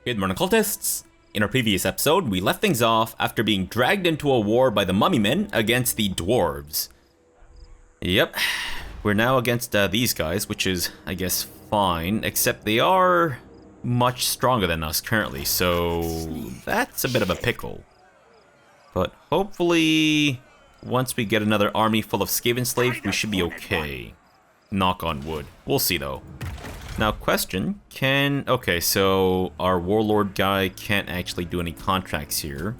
Good morning, cultists! In our previous episode, we left things off after being dragged into a war by the mummy men against the dwarves. Yep, we're now against these guys, which is, I guess, fine, except they are much stronger than us currently, so that's a bit of a pickle. But hopefully, once we get another army full of Skaven slaves, we should be okay. Knock on wood. We'll see though. Now, question, okay, so our warlord guy can't actually do any contracts here.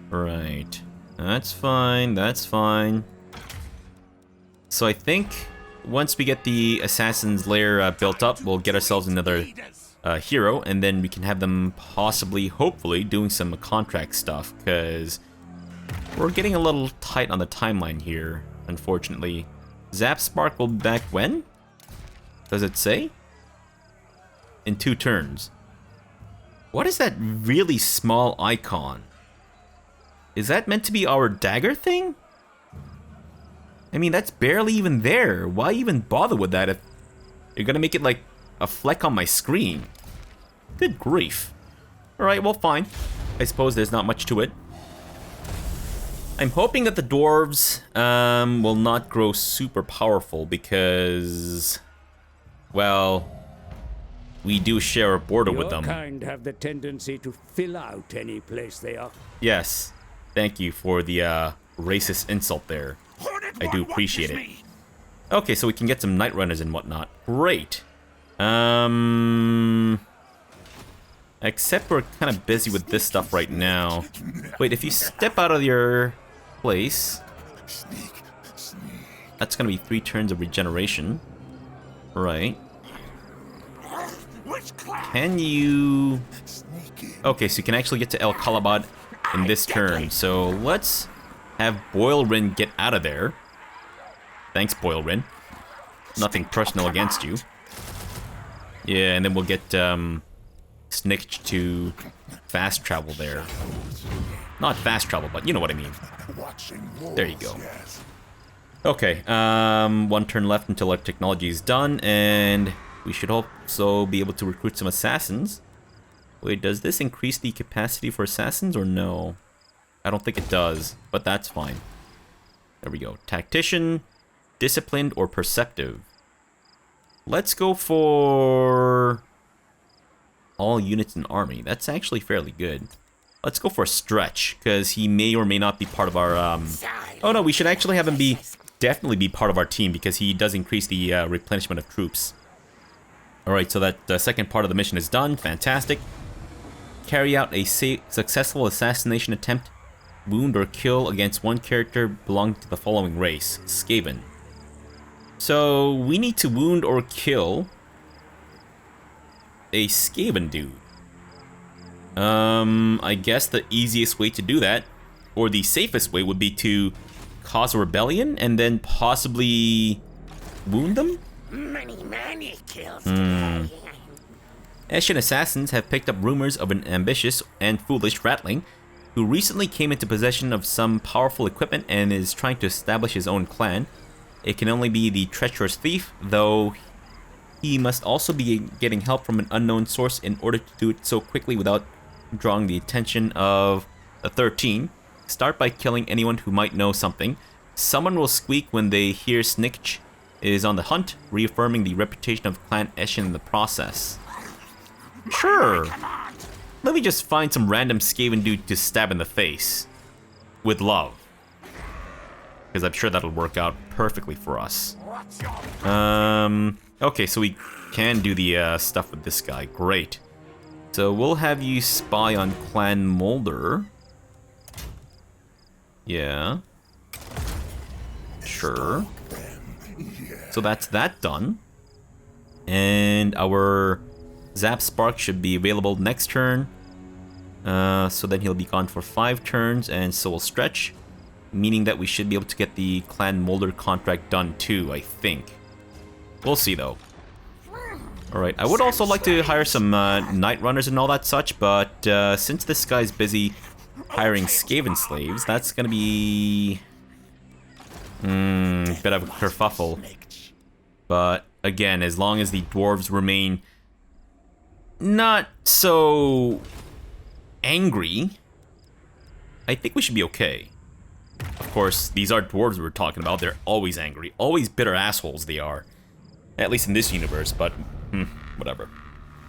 Right. That's fine, that's fine. So I think once we get the Assassin's Lair built up, we'll get ourselves another hero, and then we can have them possibly, hopefully, doing some contract stuff, because we're getting a little tight on the timeline here, unfortunately. Zap Spark will be back when? Does it say? In 2 turns. What is that really small icon? Is that meant to be our dagger thing? I mean, that's barely even there. Why even bother with that if you're gonna make it like a fleck on my screen? Good grief. Alright, well, fine. I suppose there's not much to it. I'm hoping that the dwarves will not grow super powerful because, well, we do share a border with them. Your kind have the tendency to fill out any place they are. Yes. Thank you for the racist insult there. I do appreciate it. Okay, so we can get some night runners and whatnot. Great. Except we're kind of busy with this stuff right now. Wait, if you step out of your place, that's gonna be 3 turns of regeneration. Right. Can you... Okay, so you can actually get to El Kalabad in this turn. So let's have Boilrin get out of there. Thanks, Boilrin. Nothing personal against you. Yeah, and then we'll get Snikch to fast travel there. Not fast travel, but you know what I mean. There you go. Okay, 1 turn left until our technology is done, and we should also be able to recruit some assassins. Wait, does this increase the capacity for assassins or no? I don't think it does, but that's fine. There we go. Tactician, disciplined, or perceptive. Let's go for all units in army. That's actually fairly good. Let's go for a stretch, because he may or may not be part of our... Oh no, we should actually have him definitely be part of our team, because he does increase the replenishment of troops. Alright, so that second part of the mission is done. Fantastic. Carry out a successful assassination attempt, wound or kill against 1 character belonging to the following race, Skaven. So, we need to wound or kill a Skaven dude. I guess the easiest way to do that, or the safest way, would be to cause a rebellion and then possibly wound them? Many kills today. Eshin assassins have picked up rumors of an ambitious and foolish ratling who recently came into possession of some powerful equipment and is trying to establish his own clan. It can only be the treacherous thief, though he must also be getting help from an unknown source in order to do it so quickly without drawing the attention of the 13. Start by killing anyone who might know something. Someone will squeak when they hear Snikch is on the hunt, reaffirming the reputation of Clan Eshin in the process. Sure. Let me just find some random Skaven dude to stab in the face. With love. Because I'm sure that'll work out perfectly for us. Okay, so we can do the stuff with this guy. Great. So we'll have you spy on Clan Molder. Yeah. Sure. So that's that done. And our Zap Spark should be available next turn. So then he'll be gone for 5 turns, and so will Stretch. Meaning that we should be able to get the Clan Molder contract done too, I think. We'll see though. Alright, I would also like to hire some Night Runners and all that such, but since this guy's busy hiring Skaven slaves, that's gonna be... bit of a kerfuffle. But again, as long as the dwarves remain not so angry. I think we should be okay. Of course, these are dwarves we're talking about. They're always angry. Always bitter assholes they are. At least in this universe, but whatever.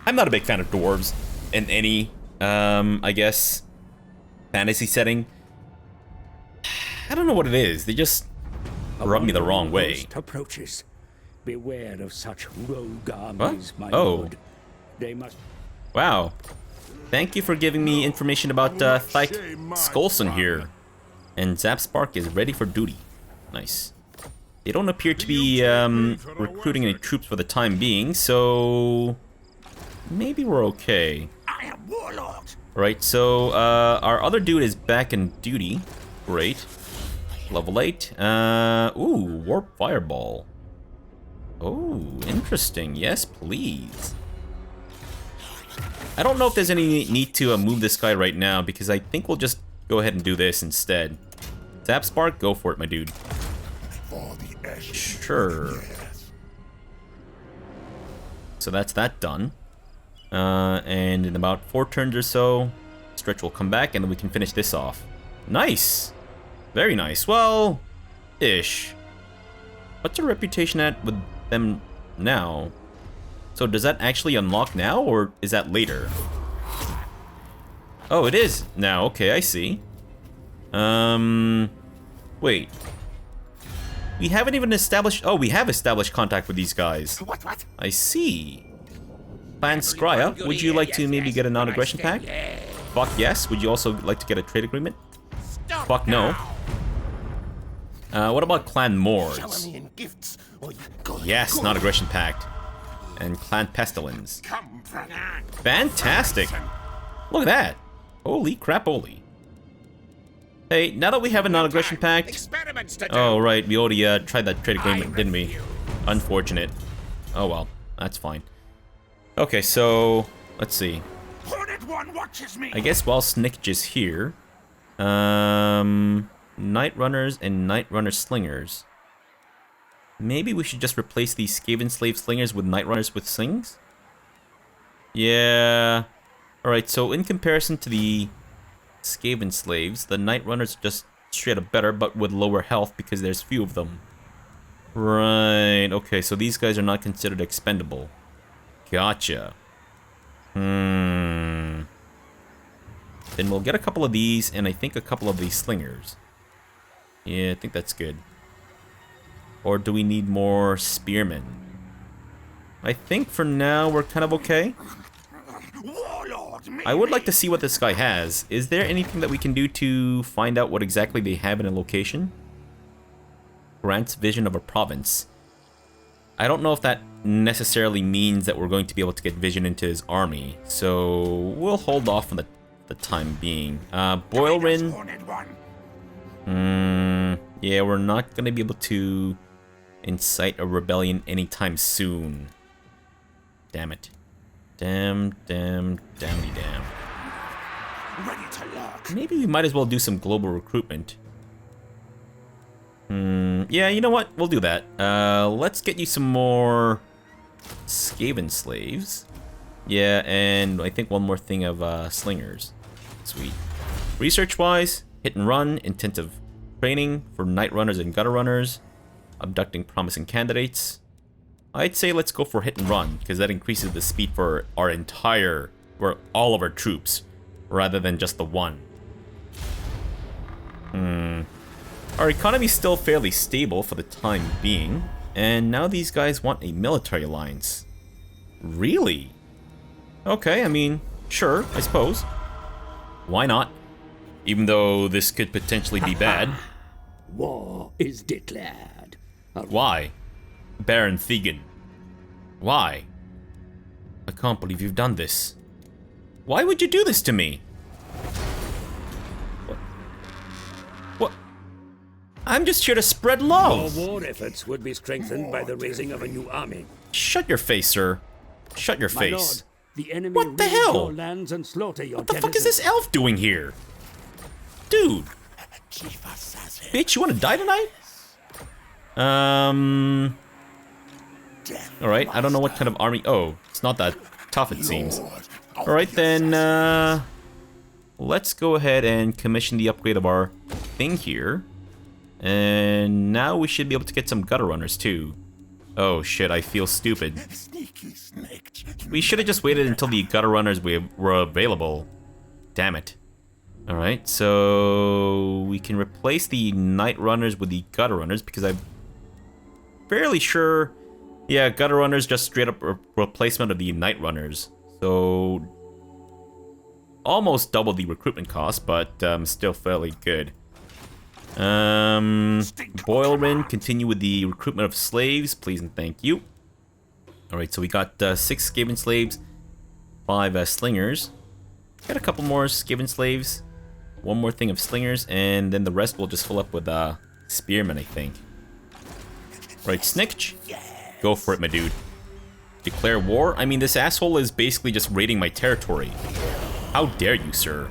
I'm not a big fan of dwarves in any, I guess, fantasy setting. I don't know what it is. They just rub me the wrong way. Approaches. Beware of such rogue armies, my Oh. lord. They must. Wow. Thank you for giving me information about Saint of Skaven here. And Zapspark is ready for duty. Nice. They don't appear to be recruiting any troops for the time being, so maybe we're okay. I am warlord. Right, so our other dude is back in duty. Great. Level 8. Ooh, Warp Fireball. Oh, interesting. Yes, please. I don't know if there's any need to move this guy right now, because I think we'll just go ahead and do this instead. Zapspark, go for it, my dude. Sure. So that's that done. And in about 4 turns or so, Stretch will come back and then we can finish this off. Nice! Very nice. Well, ish. What's our reputation at with them now? So does that actually unlock now, or is that later? Oh, it is now. Okay, I see. Wait. We haven't even established... Oh, we have established contact with these guys. What? I see. Clan Skria, would you like to maybe get a non-aggression pact? Fuck yes. Would you also like to get a trade agreement? Fuck no. What about Clan Mords? Yes, non-aggression pact. And Clan Pestilence. Fantastic. Look at that. Holy crap-oly. Hey, now that we have a non-aggression pact... Oh, right, we already tried that trade agreement, didn't we? Unfortunate. Oh well, that's fine. Okay, so... Let's see. I guess while Snikch is here... Night Runners and Night Runner Slingers. Maybe we should just replace these Skaven Slave Slingers with Night Runners with slings? Yeah... Alright, so in comparison to the Skaven Slaves, the Night Runners are just straight up better, but with lower health because there's few of them. Right, okay, so these guys are not considered expendable. Gotcha. Then we'll get a couple of these, and I think a couple of these Slingers. Yeah, I think that's good. Or do we need more Spearmen? I think for now we're kind of okay. I would like to see what this guy has. Is there anything that we can do to find out what exactly they have in a location? Grants vision of a province. I don't know if that necessarily means that we're going to be able to get vision into his army, so we'll hold off for the time being. Boilrin. Yeah, we're not going to be able to incite a rebellion anytime soon. Damn it. Damn. Maybe we might as well do some global recruitment. Yeah, you know what? We'll do that. Let's get you some more Skaven slaves. Yeah, and I think one more thing of slingers. Sweet. Research-wise, hit and run, intensive training for night runners and gutter runners, abducting promising candidates. I'd say let's go for hit and run, because that increases the speed for all of our troops, rather than just the one. Our economy's still fairly stable for the time being, and now these guys want a military alliance. Really? Okay, I mean, sure, I suppose. Why not? Even though this could potentially be bad. War is declared. Why? Baron Thegan. Why? I can't believe you've done this. Why would you do this to me? What? I'm just here to spread love. Our war efforts would be strengthened by the raising of a new army. Shut your face, sir. Shut your My face. lord, the enemy What the raid hell? your lands and slaughter your What the fuck is this elf doing here? Dude. Bitch, you want to die tonight? Alright, I don't know what kind of army... Oh, it's not that tough, it seems. Alright then, let's go ahead and commission the upgrade of our thing here. And now we should be able to get some gutter runners too. Oh shit, I feel stupid. We should have just waited until the gutter runners were available. Damn it. Alright, so we can replace the night runners with the gutter runners because I'm fairly sure, yeah, gutter runners just straight up replacement of the night runners. So almost double the recruitment cost, but still fairly good. Boilrin, continue with the recruitment of slaves, please and thank you. Alright, so we got 6 Skaven slaves, 5 slingers. Got a couple more Skaven slaves, 1 more thing of slingers, and then the rest will just fill up with spearmen, I think. Right, Snikch, go for it, my dude. Declare war? I mean, this asshole is basically just raiding my territory. How dare you, sir?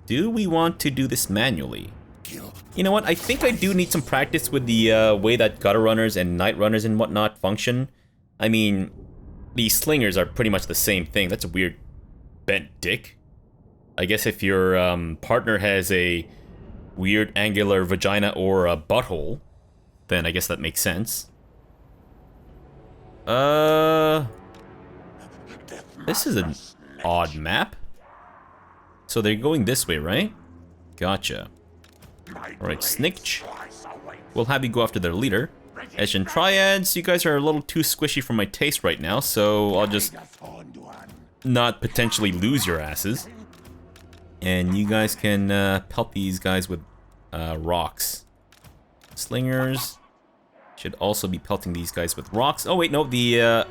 Do we want to do this manually? You know what? I think I do need some practice with the way that gutter runners and night runners and whatnot function. I mean, these slingers are pretty much the same thing. That's a weird bent dick. I guess if your partner has a weird angular vagina or a butthole, then I guess that makes sense. This is an odd map. So they're going this way, right? Gotcha. Alright, Snikch. We'll have you go after their leader. Eshin Triads, you guys are a little too squishy for my taste right now, so I'll just not potentially lose your asses. And you guys can pelt these guys with rocks. Slingers should also be pelting these guys with rocks. Oh wait, no, the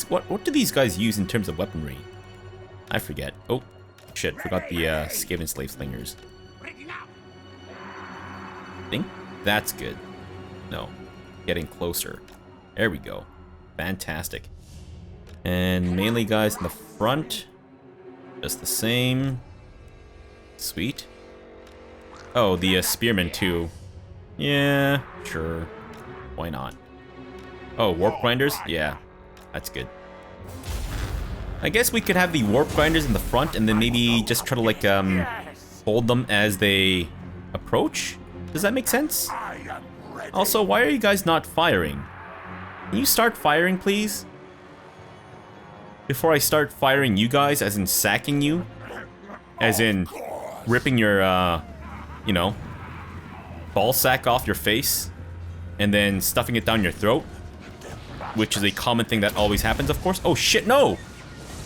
what do these guys use in terms of weaponry? I forget. Oh shit, forgot the Skaven slave slingers. I think that's good. No, getting closer. There we go. Fantastic. And melee guys in the front, just the same. Sweet. Oh, the spearmen too. Yeah, sure. Why not? Oh, warp grinders? Yeah, that's good. I guess we could have the warp grinders in the front and then maybe just try to like hold them as they approach. Does that make sense? Also, why are you guys not firing? Can you start firing, please? Before I start firing you guys, as in sacking you? As in ripping your, you know, ball sack off your face and then stuffing it down your throat, which is a common thing that always happens, of course. Oh shit, no!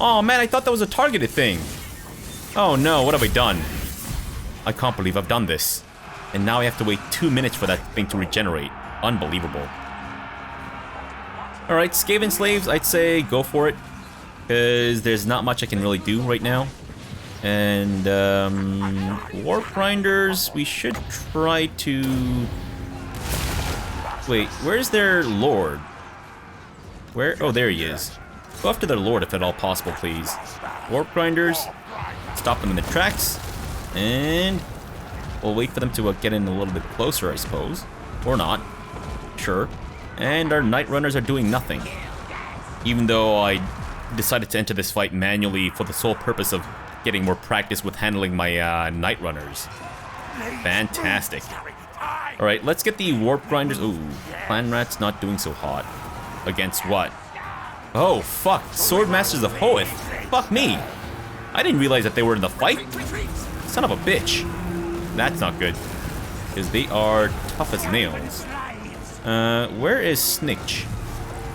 Oh man, I thought that was a targeted thing. Oh no, what have I done? I can't believe I've done this. And now I have to wait 2 minutes for that thing to regenerate. Unbelievable. Alright, Skaven slaves, I'd say go for it. Because there's not much I can really do right now. And, warp grinders, we should try to... Wait, where's their lord? Where? Oh, there he is. Go after their lord if at all possible, please. Warp grinders, stop them in the tracks, and we'll wait for them to get in a little bit closer, I suppose. Or not. Sure. And our night runners are doing nothing. Even though I decided to enter this fight manually for the sole purpose of getting more practice with handling my night runners. Fantastic. Alright, let's get the warp grinders. Ooh, Clan Rat's not doing so hot. Against what? Oh, fuck. Sword Masters of Hoeth. Fuck me. I didn't realize that they were in the fight. Son of a bitch. That's not good. Because they are tough as nails. Where is Snikch?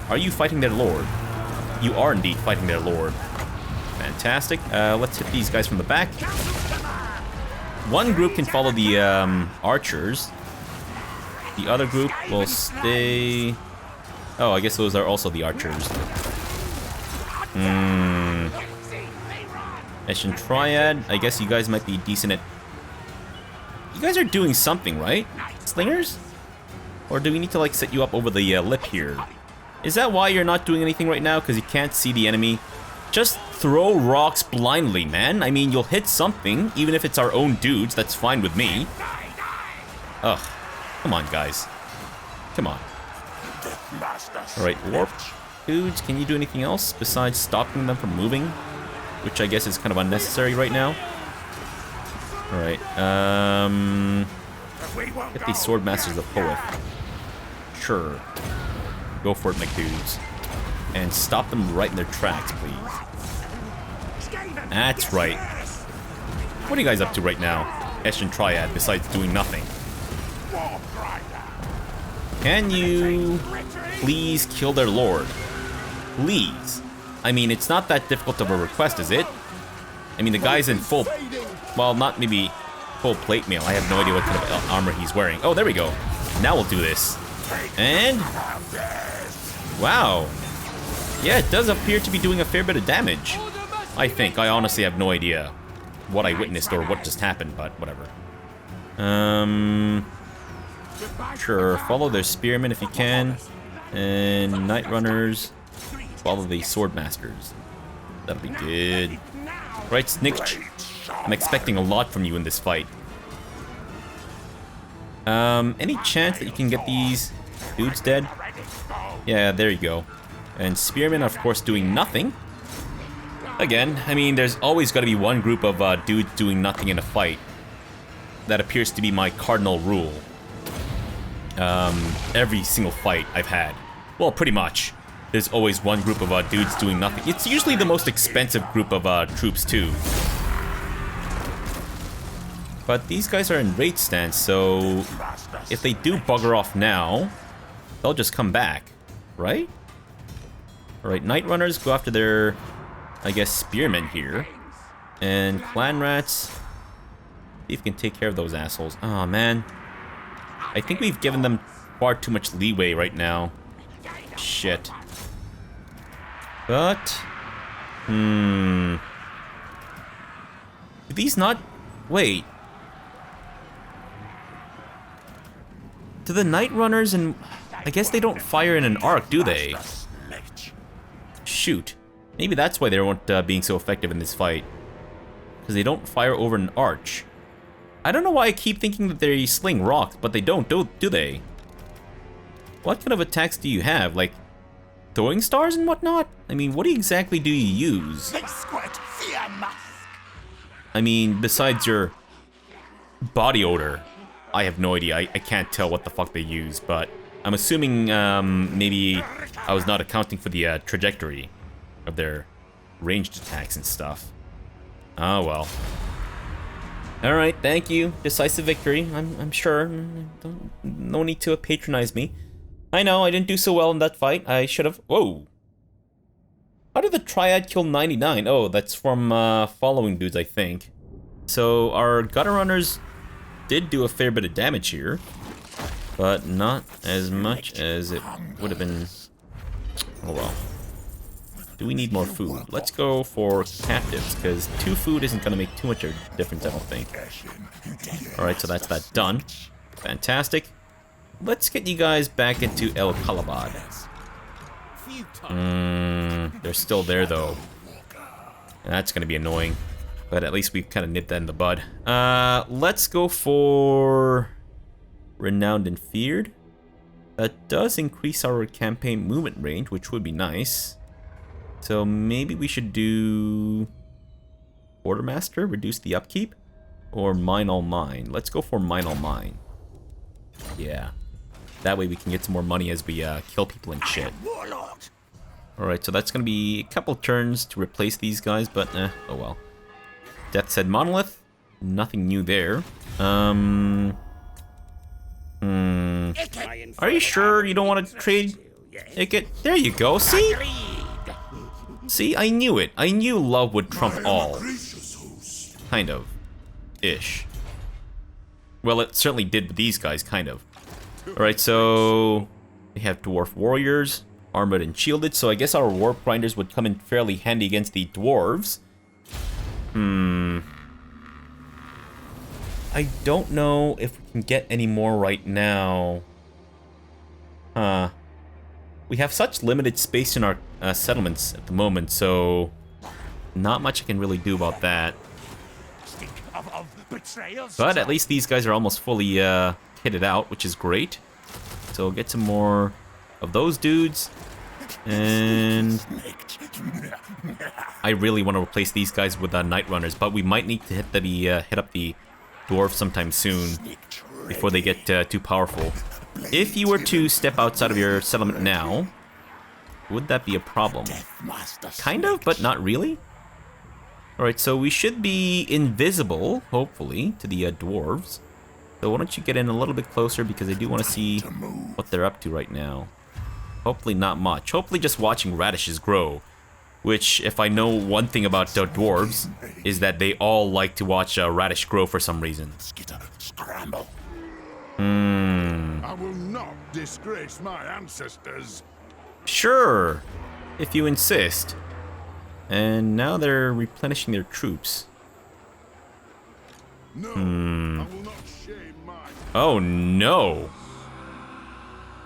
Are you fighting their lord? You are indeed fighting their lord. Fantastic. Let's hit these guys from the back. One group can follow the archers. The other group will stay... Oh, I guess those are also the archers. Eshin Triad. I guess you guys might be decent at... You guys are doing something, right? Slingers? Or do we need to, like, set you up over the lip here? Is that why you're not doing anything right now? Because you can't see the enemy? Just throw rocks blindly, man. I mean, you'll hit something. Even if it's our own dudes, that's fine with me. Ugh. Come on, guys. Come on. Alright, warp. Dudes, can you do anything else besides stopping them from moving? Which I guess is kind of unnecessary right now. Alright, get these sword masters to pull with. Sure. Go for it, MacDudes. And stop them right in their tracks, please. That's right. What are you guys up to right now, Eshin Triad, besides doing nothing? Can you please kill their lord? Please. I mean, it's not that difficult of a request, is it? I mean, the guy's in full... Well, not maybe full plate mail. I have no idea what kind of armor he's wearing. Oh, there we go. Now we'll do this. And... Wow. Yeah, it does appear to be doing a fair bit of damage. I think. I honestly have no idea what I witnessed or what just happened, but whatever. Sure, follow their spearmen if you can. And Night Runners, follow the Sword Masters. That'll be good. Right, Snikch? I'm expecting a lot from you in this fight. Any chance that you can get these dudes dead? Yeah, there you go. And spearmen, of course, doing nothing. Again, I mean, there's always got to be one group of dudes doing nothing in a fight. That appears to be my cardinal rule. Every single fight I've had. Well, pretty much. There's always one group of dudes doing nothing. It's usually the most expensive group of troops, too. But these guys are in raid stance, so... if they do bugger off now, they'll just come back, right? Alright, Night Runners go after their, I guess, spearmen here. And Clan Rats... see if we can take care of those assholes. Oh man. I think we've given them far too much leeway right now. Shit. But... do these not... wait. Do the Night Runners and... I guess they don't fire in an arc, do they? Shoot. Maybe that's why they weren't being so effective in this fight. Because they don't fire over an arch. I don't know why I keep thinking that they sling rocks, but they don't, do they? What kind of attacks do you have? Like, throwing stars and whatnot? I mean, what exactly do you use? I mean, besides your body odor, I have no idea. I can't tell what the fuck they use, but I'm assuming maybe I was not accounting for the trajectory of their ranged attacks and stuff. Oh well. Alright, thank you. Decisive victory, I'm sure. No need to patronize me. I know, I didn't do so well in that fight. I should have... Whoa! How did the Triad kill 99? Oh, that's from following dudes, I think. So, our Gutter Runners did do a fair bit of damage here. But not as much as it would have been... oh well. Do we need more food? Let's go for captives, because 2 food isn't going to make too much of a difference, I don't think. Alright, so that's that done. Fantastic. Let's get you guys back into El Kalabad. They're still there, though. That's going to be annoying. But at least we've kind of nipped that in the bud. Let's go for... Renowned and Feared. That does increase our campaign movement range, which would be nice. So maybe we should do Quartermaster, reduce the upkeep, or Mine All Mine. Let's go for Mine All Mine. Yeah. That way we can get some more money as we kill people and shit. Alright, so that's going to be a couple turns to replace these guys, but oh well. Death's Head Monolith, nothing new there. Are you sure you don't want to trade Icket? There you go, see? See, I knew it. I knew love would trump all. Kind of. Ish. Well, it certainly did with these guys, kind of. Alright, so... we have Dwarf Warriors, armored and shielded, so I guess our Warp Grinders would come in fairly handy against the Dwarves. I don't know if we can get any more right now. We have such limited space in our settlements at the moment, so not much I can really do about that. But at least these guys are almost fully kitted out, which is great. So we'll get some more of those dudes. And I really want to replace these guys with Night Runners, but we might need to hit up the dwarves sometime soon before they get too powerful. If you were to step outside of your settlement now, would that be a problem? Kind of, but not really. Alright, so we should be invisible, hopefully, to the dwarves. So why don't you get in a little bit closer, because I do want to see what they're up to right now. Hopefully not much. Hopefully just watching radishes grow. Which, if I know one thing about dwarves, is that they all like to watch radish grow for some reason. I will not disgrace my ancestors. Sure, if you insist. And now they're replenishing their troops. No, I will not shame my... Oh no.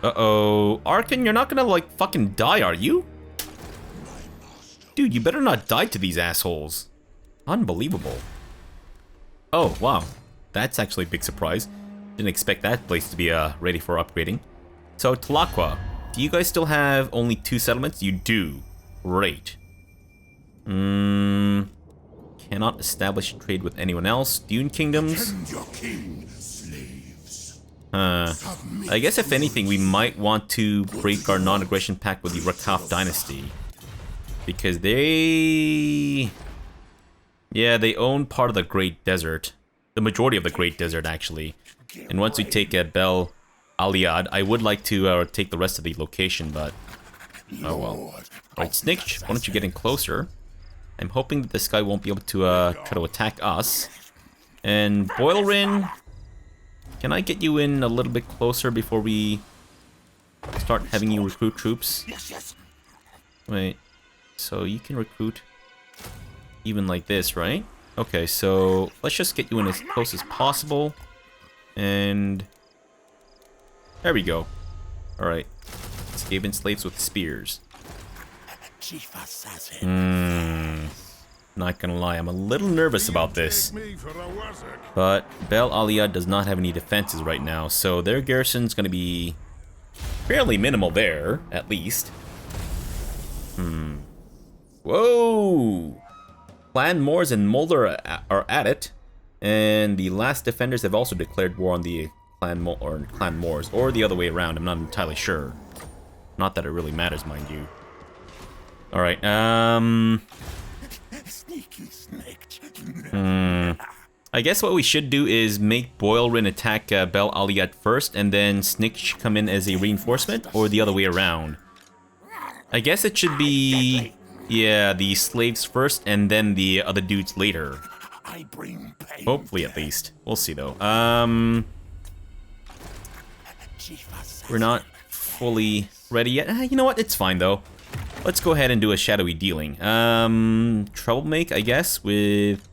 Uh-oh. Arkin, you're not gonna, like, fucking die, are you? Dude, you better not die to these assholes. Unbelievable. Oh, wow. That's actually a big surprise. Didn't expect that place to be ready for upgrading. So, Tlaqua, do you guys still have only 2 settlements? You do. Great. Cannot establish trade with anyone else. Dune Kingdoms. I guess if anything, we might want to break our non-aggression pact with the Rakaf dynasty. Because they own part of the Great Desert. The majority of the Great Desert, actually. And once we take Bel Aliad, I would like to take the rest of the location, but... oh well. Alright, Snikch, why don't you get in closer? I'm hoping that this guy won't be able to try to attack us. And Boilrin, can I get you in a little bit closer before we start having you recruit troops? Wait, so you can recruit even like this, right? Okay, so let's just get you in as close as possible. And there we go. Alright, Skaven slaves with spears. Not gonna lie, I'm a little nervous about this. But Bel Aliad does not have any defenses right now, so their garrison's gonna be fairly minimal there, at least. Whoa! Clan Moors and Mulder are at it, and the last defenders have also declared war on the Clan Moors, or the other way around, I'm not entirely sure. Not that it really matters, mind you. Alright, I guess what we should do is make Boilrin attack Bel Aliad first, and then Snikch come in as a reinforcement, or the other way around. I guess it should be, yeah, the slaves first, and then the other dudes later. Hopefully, at least. We'll see, though. We're not fully ready yet. You know what? It's fine, though. Let's go ahead and do a shadowy dealing. Troublemaker, I guess, with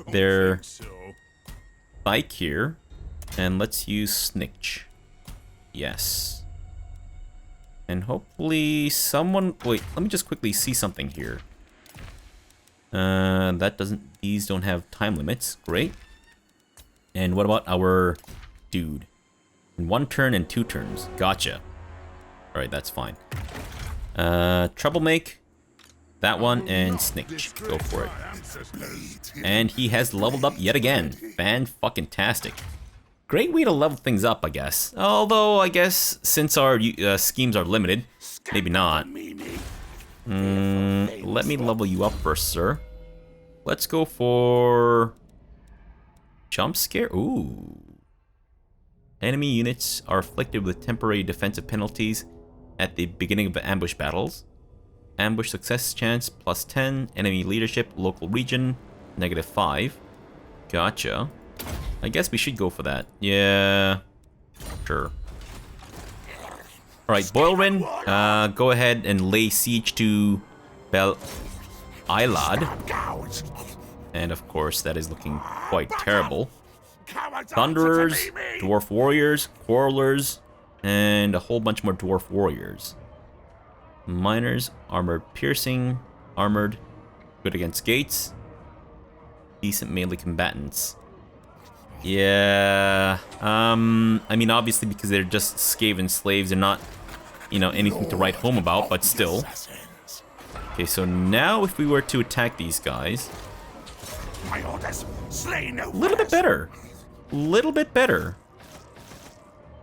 their bike here. And let's use Snikch. Yes. And hopefully someone... wait, let me just quickly see something here. That doesn't... these don't have time limits. Great. And what about our dude? In 1 turn and 2 turns. Gotcha. Alright, that's fine. Troublemaker, that one, and Snikch. Go for it. And he has leveled up yet again. Fan-fucking-tastic. Great way to level things up, I guess. Although, I guess, since our schemes are limited, maybe not. Let me level you up first, sir. Let's go for... jump scare? Ooh. Enemy units are afflicted with temporary defensive penalties at the beginning of ambush battles. Ambush success chance +10. Enemy leadership, local region, -5. Gotcha. I guess we should go for that. Yeah. Sure. Alright, Boilrin, go ahead and lay siege to Bel Aliad. And of course, that is looking quite terrible. Thunderers, Dwarf Warriors, Quarrelers, and a whole bunch more Dwarf Warriors. Miners, Armored Piercing, Armored, good against gates. Decent melee combatants. Yeah, I mean, obviously because they're just Skaven slaves, they're not you know, anything to write home about, but still. Okay, so now if we were to attack these guys, My orders, slay no a little bit better. Little bit better.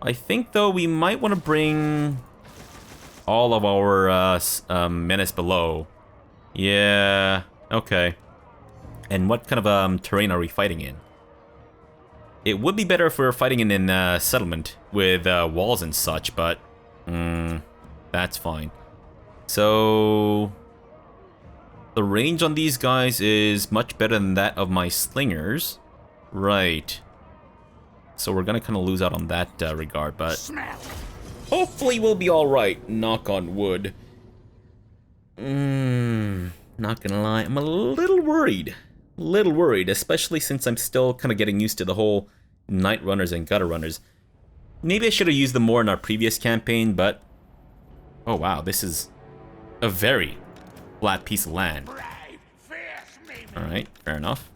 I think, though, we might want to bring all of our menace below. Yeah, okay. And what kind of terrain are we fighting in? It would be better if we were fighting in a settlement with walls and such, but that's fine. So the range on these guys is much better than that of my slingers. Right. So we're gonna kind of lose out on that regard, but hopefully we'll be alright, knock on wood. Not gonna lie, I'm a little worried. Especially since I'm still kind of getting used to the whole Night Runners and Gutter Runners. Maybe I should have used them more in our previous campaign, but... Oh wow, this is a very flat piece of land. Alright, fair enough.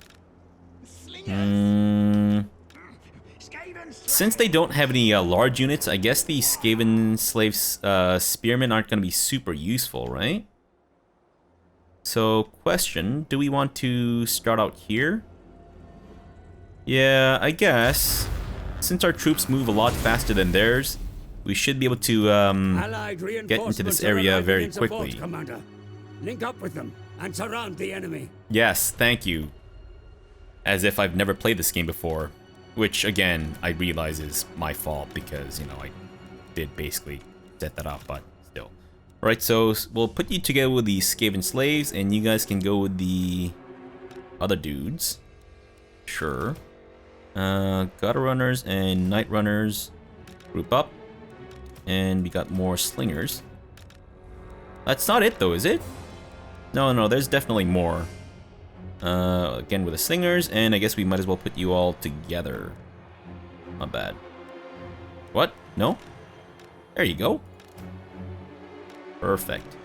Since they don't have any large units, I guess the Skaven slaves spearmen aren't going to be super useful, right? So, question, do we want to start out here? Yeah, I guess. Since our troops move a lot faster than theirs, we should be able to get into this area very quickly. Commander. Link up with them and surround the enemy. Yes, thank you. As if I've never played this game before. Which, again, I realize is my fault because, you know, I did basically set that up, but still. Alright, so we'll put you together with the Skaven slaves, and you guys can go with the other dudes. Sure. Gutter Runners and Night Runners group up. And we got more Slingers. That's not it, though, is it? No, there's definitely more. Again with the Slingers, and I guess we might as well put you all together. Not bad. What? No? There you go. Perfect.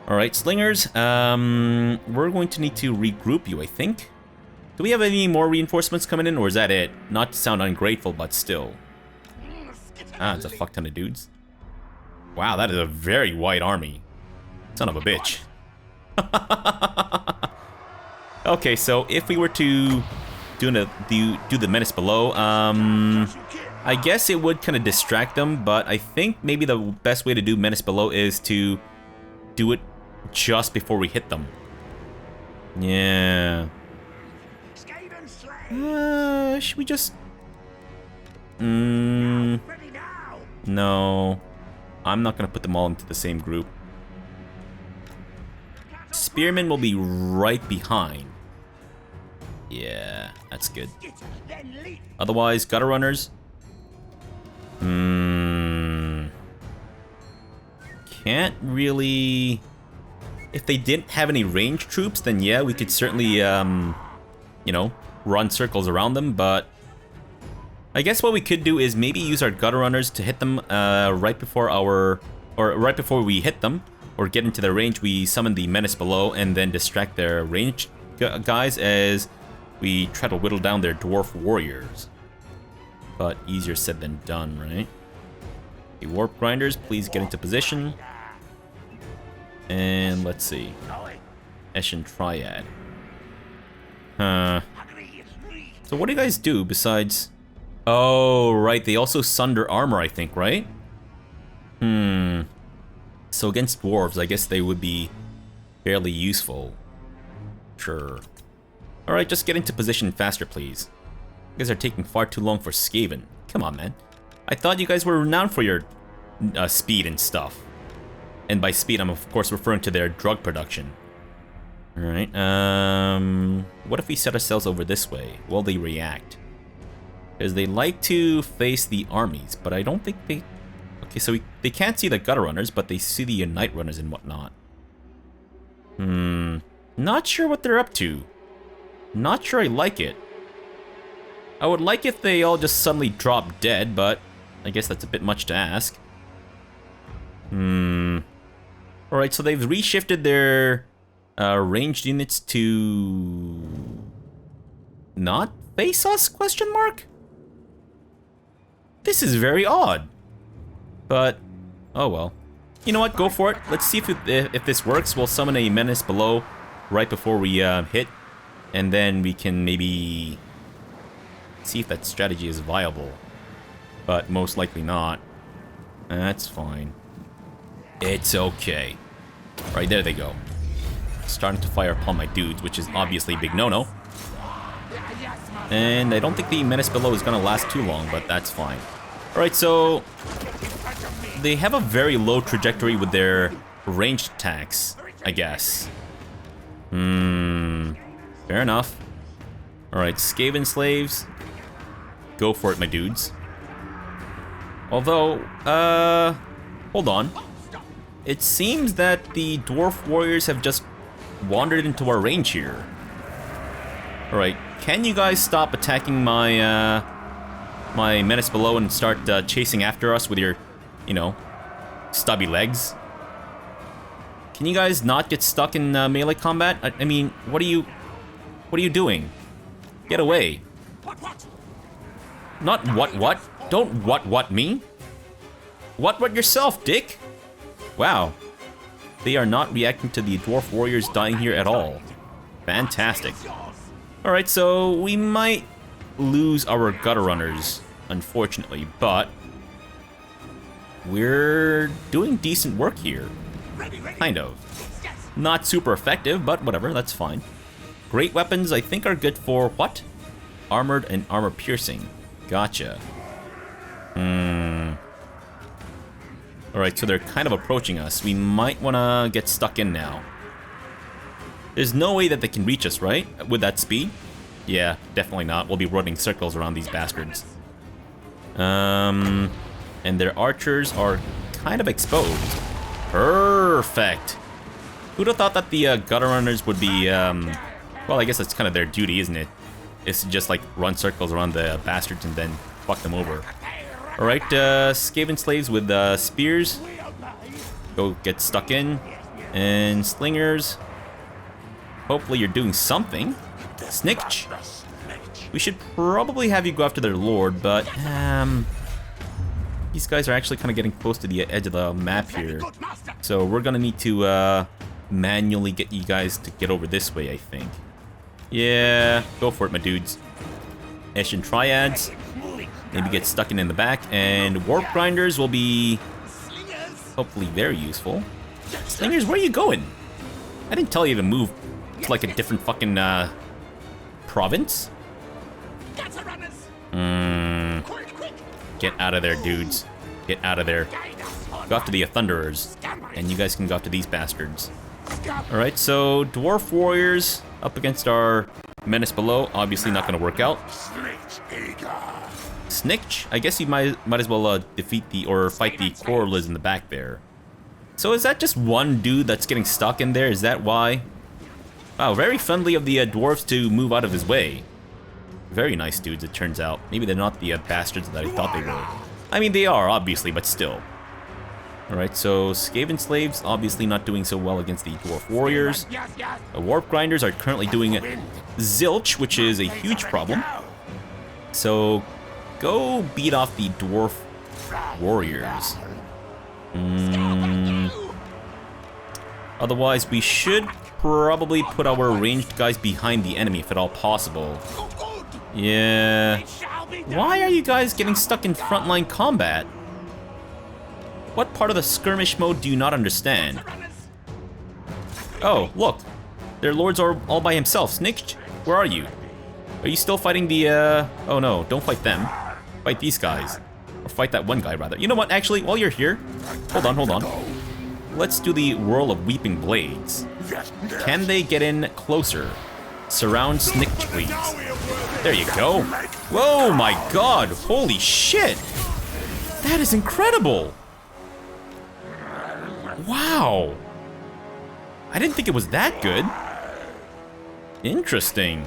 Alright, Slingers, we're going to need to regroup you, I think. Do we have any more reinforcements coming in, or is that it? Not to sound ungrateful, but still. Ah, it's a fuck ton of dudes. Wow, that is a very wide army. Son of a bitch. Okay, so if we were to do the menace below, I guess it would kind of distract them, but I think maybe the best way to do menace below is to do it just before we hit them. Yeah. Should we just... No. I'm not gonna put them all into the same group. Spearmen will be right behind. Yeah, that's good. Otherwise, Gutter Runners. Can't really... If they didn't have any ranged troops, then yeah, we could certainly, you know, run circles around them, but... I guess what we could do is maybe use our Gutter Runners to hit them right before we hit them, or get into their range. We summon the menace below and then distract their ranged guys as we try to whittle down their dwarf warriors. But easier said than done, right? Okay, warp grinders, please get into position. And let's see. Eshin Triad. So what do you guys do besides... Oh, right, they also sunder armor, I think, right? So against dwarves, I guess they would be fairly useful. Sure. Alright, just get into position faster, please. You guys are taking far too long for Skaven. Come on, man. I thought you guys were renowned for your speed and stuff. And by speed, I'm of course referring to their drug production. Alright, what if we set ourselves over this way? Will they react? Because they like to face the armies, but I don't think they... Okay, so they can't see the Gutter Runners, but they see the Night Runners and whatnot. Not sure what they're up to. Not sure I like it. I would like if they all just suddenly drop dead, but I guess that's a bit much to ask. Alright, so they've reshifted their ranged units to... not face us, question mark? This is very odd. But Oh well. You know what? Go for it. Let's see if this works. We'll summon a menace below right before we hit, and then we can maybe see if that strategy is viable. But most likely not. That's fine. It's okay. Right, there they go. Starting to fire upon my dudes, which is obviously a big no-no. And I don't think the menace below is gonna last too long, but that's fine. Alright, so they have a very low trajectory with their ranged attacks, I guess. Fair enough. Alright, Skaven slaves. Go for it, my dudes. Although, hold on. It seems that the dwarf warriors have just wandered into our range here. Alright, can you guys stop attacking my, my menace below and start chasing after us with your, you know, stubby legs? Can you guys not get stuck in melee combat? I mean, what are you doing? Get away. Not what? Don't what me? What yourself, dick? Wow. They are not reacting to the dwarf warriors dying here at all. Fantastic. Alright, so we might lose our gutter runners, unfortunately, but we're doing decent work here. Kind of. Not super effective, but whatever, that's fine. Great weapons, I think, are good for what? Armored and armor piercing. Gotcha. Alright, so they're kind of approaching us. We might want to get stuck in now. There's no way that they can reach us, right? With that speed? Yeah, definitely not. We'll be running circles around these bastards. And their archers are kind of exposed. Perfect. Who'd have thought that the gutter runners would be, well, I guess that's kind of their duty, isn't it? Is to just, like, run circles around the bastards and then fuck them over. Alright, Skaven slaves with spears. Go get stuck in. And slingers. Hopefully you're doing something. Snikch. We should probably have you go after their lord, but, these guys are actually kind of getting close to the edge of the map here. So we're gonna need to, manually get you guys to get over this way, I think. Yeah, go for it, my dudes. Eshin triads. Maybe get stuck in the back, and warp grinders will be hopefully very useful. Slingers, where are you going? I didn't tell you to move to like a different fucking province. Get out of there, dudes. Get out of there. Go after the Thunderers, and you guys can go after these bastards. Alright, so dwarf warriors up against our menace below. Obviously not going to work out. Snikch, I guess you might as well defeat the, or fight the Corlids in the back there. So is that just one dude that's getting stuck in there? Is that why? Wow, very friendly of the dwarves to move out of his way. Very nice dudes, it turns out. Maybe they're not the bastards that I thought they were. I mean, they are, obviously, but still. Alright, so Skaven slaves obviously not doing so well against the dwarf warriors. The warp grinders are currently doing zilch, which is a huge problem. So go beat off the dwarf warriors. Otherwise, we should probably put our ranged guys behind the enemy if at all possible. Yeah. Why are you guys getting stuck in frontline combat? What part of the skirmish mode do you not understand? Oh, look. Their lords are all by himself. Snikch, where are you? Are you still fighting the, oh no, don't fight them. Fight these guys. Or fight that one guy, rather. You know what, actually, while you're here... Hold on. Let's do the Whirl of Weeping Blades. Can they get in closer? Surround Snikch, please. There you go. Whoa, my god. Holy shit. That is incredible. Wow. I didn't think it was that good. Interesting.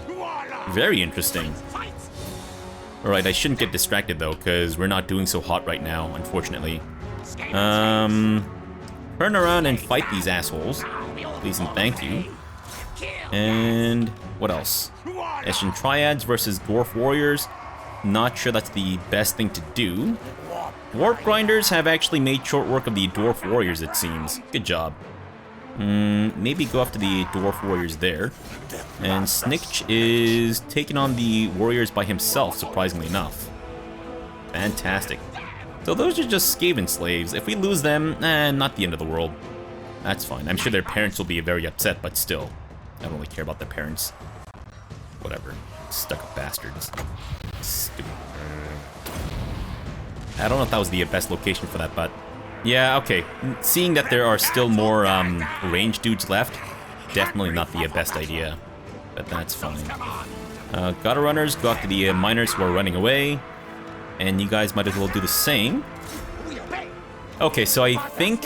Very interesting. Alright, I shouldn't get distracted though, because we're not doing so hot right now, unfortunately. Turn around and fight these assholes. Please and thank you. And what else? Eshin triads versus dwarf warriors. Not sure that's the best thing to do. Dwarf grinders have actually made short work of the dwarf warriors, it seems. Good job. Maybe go after the dwarf warriors there. And Snikch is taking on the warriors by himself, surprisingly enough. Fantastic. So those are just Skaven slaves. If we lose them, not the end of the world. That's fine. I'm sure their parents will be very upset, but still. I don't really care about their parents. Whatever. Stuck-up bastards. Stupid. I don't know if that was the best location for that, but... Yeah, okay. Seeing that there are still more ranged dudes left, definitely not the best idea. But that's fine. Gutter runners, go after the miners who are running away. And you guys might as well do the same. Okay, so I think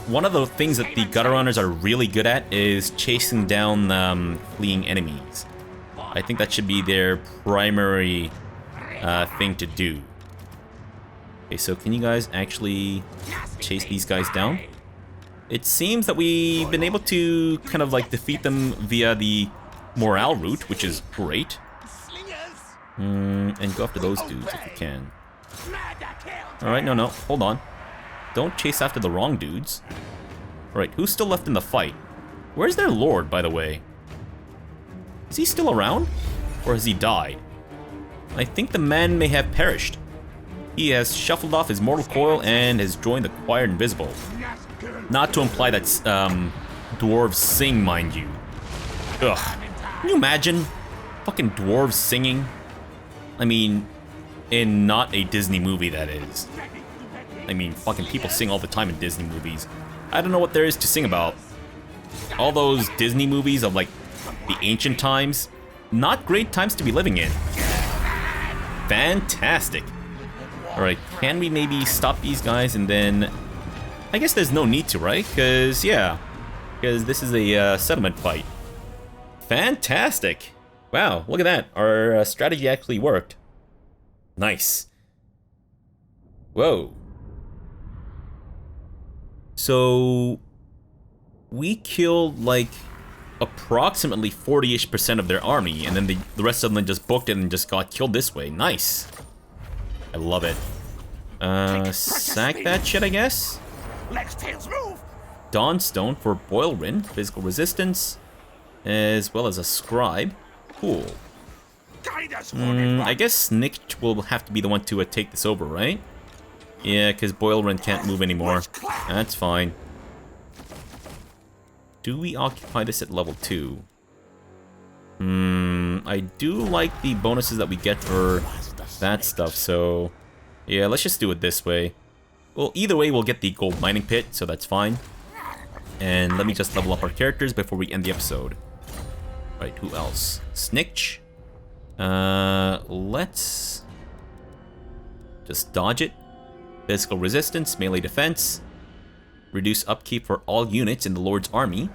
one of the things that the gutter runners are really good at is chasing down fleeing enemies. I think that should be their primary thing to do. Okay, so can you guys actually chase these guys down? It seems that we've been able to kind of like defeat them via the morale route, which is great. And go after those dudes if you can. Alright, no, hold on. Don't chase after the wrong dudes. Alright, who's still left in the fight? Where's their lord, by the way? Is he still around? Or has he died? I think the man may have perished. He has shuffled off his mortal coil and has joined the choir invisible. Not to imply that dwarves sing, mind you. Ugh. Can you imagine? Fucking dwarves singing? I mean, in not a Disney movie, that is. I mean, fucking people sing all the time in Disney movies. I don't know what there is to sing about. All those Disney movies of, like, the ancient times, not great times to be living in. Fantastic. Alright, can we maybe stop these guys and then... I guess there's no need to, right? Because, yeah. Because this is a settlement fight. Fantastic. Wow, look at that. Our strategy actually worked. Nice. Whoa. So... we killed, like, approximately 40-ish% of their army, and then the rest of them just booked it and just got killed this way. Nice. I love it. Sack that shit, I guess? Dawnstone for Boilrin, physical resistance, as well as a scribe. Cool. I guess Snikch will have to be the one to take this over, right? Yeah, because Boilrin can't move anymore. That's fine. Do we occupy this at level 2? I do like the bonuses that we get for that stuff, so... yeah, let's just do it this way. Well, either way, we'll get the gold mining pit, so that's fine. And let me just level up our characters before we end the episode. Right, who else? Snikch. Let's... just dodge it. Physical resistance, melee defense. Reduce upkeep for all units in the Lord's army.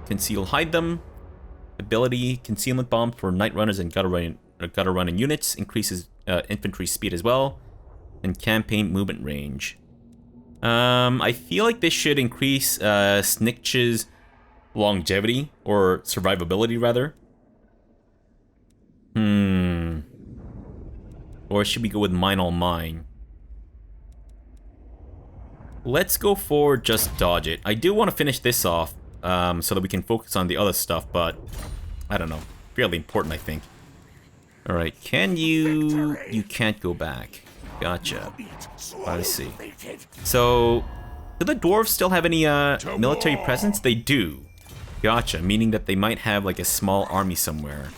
Conceal hide them. Ability, concealment bomb for night runners and gutter running units. Increases infantry speed as well. And campaign movement range. I feel like this should increase Snikch's longevity, or survivability rather. Or should we go with mine all mine? Let's go for just dodge it. I do want to finish this off so that we can focus on the other stuff, but I don't know. Fairly important, I think. Alright, can you... you can't go back. Gotcha. I see. So, do the dwarves still have any military presence? They do. Gotcha, meaning that they might have like a small army somewhere.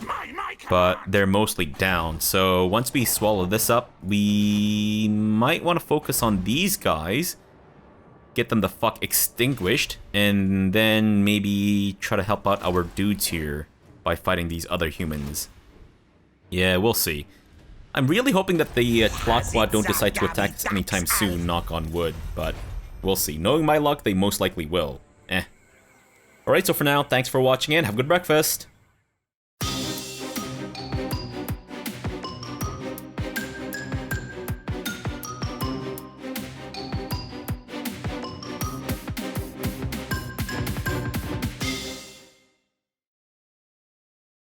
But they're mostly down, so once we swallow this up, we might want to focus on these guys. Get them the fuck extinguished, and then maybe try to help out our dudes here by fighting these other humans. Yeah, we'll see. I'm really hoping that the Clock Squad don't decide to attack us anytime soon, knock on wood, but we'll see. Knowing my luck, they most likely will. Alright, so for now, thanks for watching and have a good breakfast!